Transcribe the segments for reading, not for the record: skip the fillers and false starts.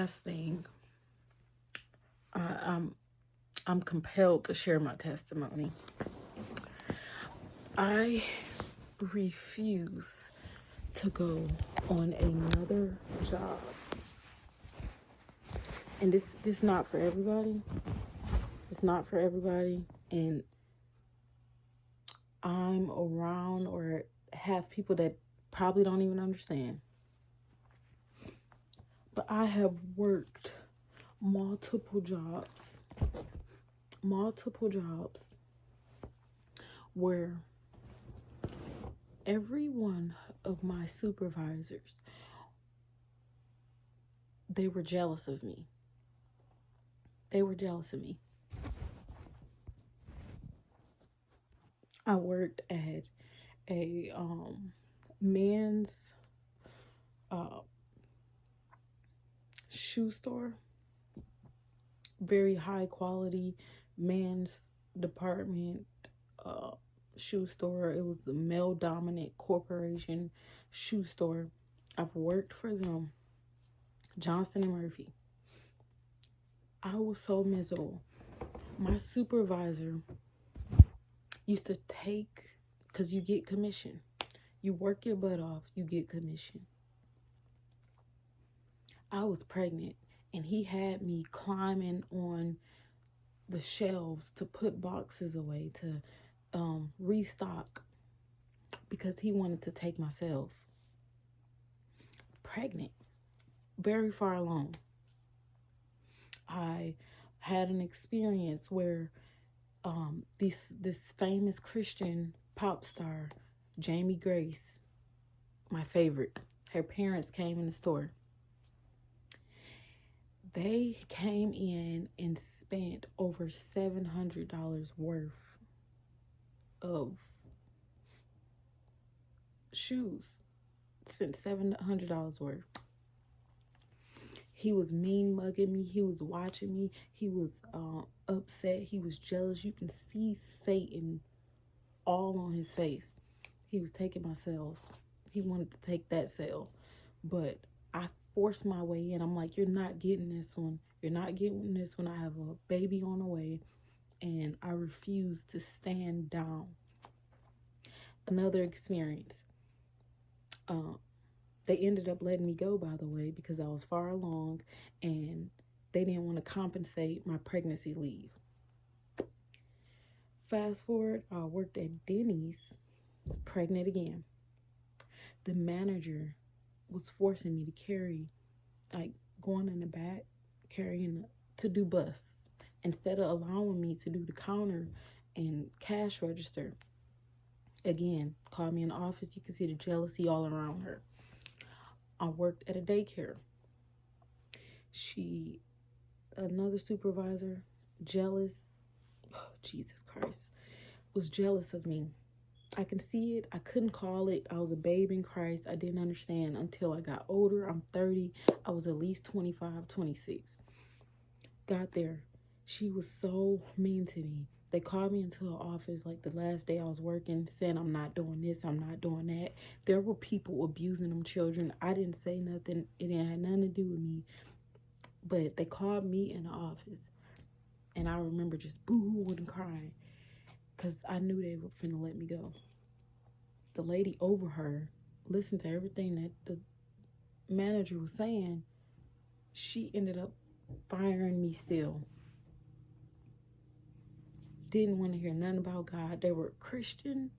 last thing, I'm compelled to share my testimony. I refuse to go on another job. And this not for everybody. It's not for everybody. And I'm around or have people that probably don't even understand. But I have worked multiple jobs where every one of my supervisors, they were jealous of me. I worked at a men's shoe store, very high quality men's department shoe store. It was a male dominant corporation shoe store. I've worked for them, Johnson and Murphy. I was so miserable. My supervisor used to take, because you get commission. You work your butt off, you get commission. I was pregnant and he had me climbing on the shelves to put boxes away to restock because he wanted to take my sales. Pregnant, very far along. I had an experience where this famous Christian pop star, Jamie Grace, my favorite, her parents came in the store. They came in and spent over $700 worth of shoes. Spent $700 worth. He was mean mugging me. He was watching me. He was upset. He was jealous. You can see Satan all on his face. He was taking my sales. He wanted to take that sale. But I forced my way in. I'm like, you're not getting this one. You're not getting this one. I have a baby on the way. And I refuse to stand down. Another experience. They ended up letting me go, by the way, because I was far along and they didn't want to compensate my pregnancy leave. Fast forward, I worked at Denny's, pregnant again. The manager was forcing me to carry, like going in the back, carrying to do busts instead of allowing me to do the counter and cash register. Again, called me in the office. You can see the jealousy all around her. I worked at a daycare. Another supervisor, jealous, Jesus Christ, was jealous of me. I can see it. I couldn't call it. I was a babe in Christ. I didn't understand until I got older. I'm 30. I was at least 25, 26. Got there. She was so mean to me. They called me into the office like the last day I was working, saying I'm not doing this, I'm not doing that. There were people abusing them children. I didn't say nothing. It didn't have nothing to do with me. But they called me in the office. And I remember just boo-hooing and crying because I knew they were finna let me go. The lady over her listened to everything that the manager was saying. She ended up firing me still. Didn't want to hear nothing about God. They were Christian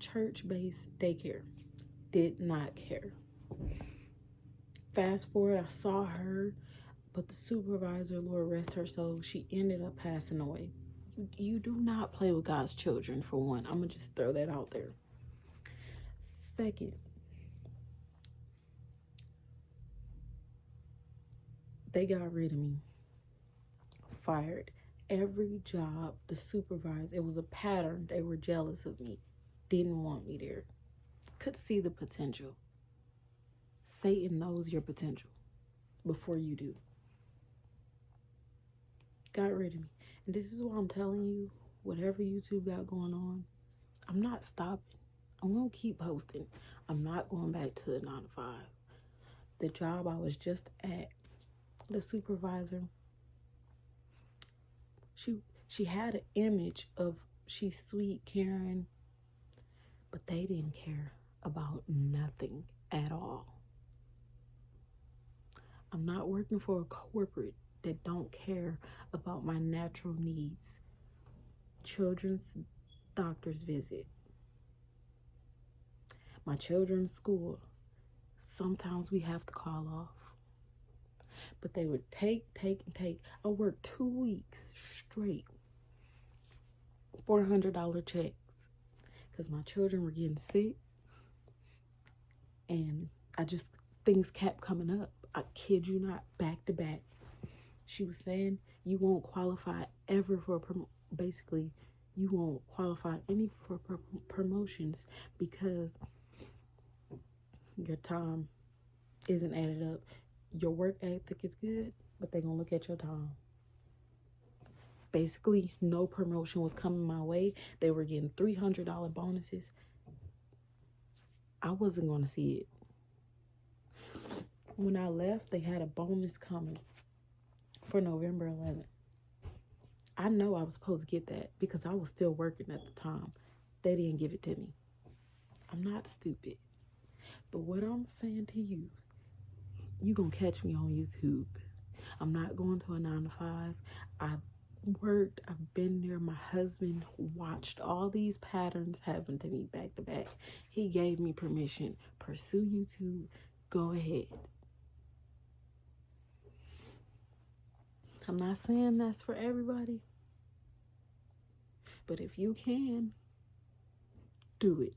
church-based daycare. Did not care. Fast forward, I saw her, but the supervisor, Lord rest her soul, she ended up passing away. You do not play with God's children, for one. I'm going to just throw that out there. Second, they got rid of me. Fired. Every job, the supervisor, it was a pattern. They were jealous of me. Didn't want me there. Could see the potential. Satan knows your potential before you do. Got rid of me. And this is why I'm telling you, whatever YouTube got going on, I'm not stopping. I'm going to keep posting. I'm not going back to the 9 to 5. the job I was just at, the supervisor, she had an image of she's sweet, caring, but they didn't care about nothing at all. I'm not working for a corporate that don't care about my natural needs. Children's doctor's visit, my children's school. Sometimes we have to call off. But they would take. I worked 2 weeks straight, $400 checks, because my children were getting sick, and things kept coming up. I kid you not, back to back. She was saying, you won't qualify ever for basically, you won't qualify any for promotions because your time isn't added up. Your work ethic is good, but they're gonna look at your time. Basically, no promotion was coming my way. They were getting $300 bonuses. I wasn't gonna see it. When I left, they had a bonus coming for November 11th. I know I was supposed to get that because I was still working at the time. They didn't give it to me. I'm not stupid. But what I'm saying to you, you gonna catch me on YouTube. I'm not going to a 9 to 5. I've worked, I've been there. My husband watched all these patterns happen to me back to back. He gave me permission. Pursue YouTube. Go ahead. I'm not saying that's for everybody, but if you can, do it.